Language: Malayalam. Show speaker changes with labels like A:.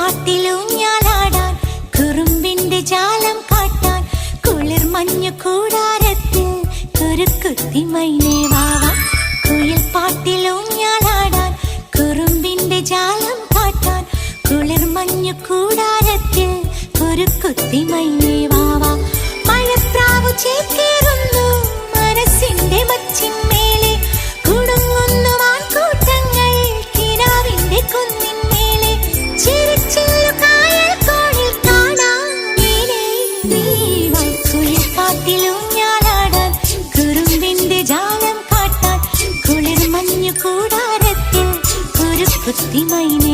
A: പാട്ടിലൂഞ്ഞാലാടാൻ കുറുമ്പിന്റെ ജാലം കാട്ടാൻ കുളിർ മഞ്ഞു കൂടാരത്തിൽ കുരുക്കുത്തി മൈനേ വാവാ. കുയിൽ പാട്ടിലൂഞ്ഞാലാടാൻ കുറുമ്പിന്റെ ജാലം കാട്ടാൻ കുളിർ മഞ്ഞു കൂടാരത്തിൽ കുരുക്കുത്തി മൈനേ വാവാ. മഴപ്രാവു ചേക്കേറുന്നു മനസ്സിന്റെ മച്ചിന്മേലെ കുടുങ്ങുന്നു മാൻകൂട്ടങ്ങൾ കിനാവിന്റെ കുന്നിന്മേലെ ചിരിച്ചില്ലു കായൽ കോണിൽ കാണാം മേലെ നീവാ. കുയിൽ പാട്ടിലൂഞ്ഞാലാടാൻ കുറുമ്പിന്റെ ജാലം കാട്ടാൻ കുളിർ മഞ്ഞു കൂടാരത്തിൽ കുരുക്കുത്തി മൈന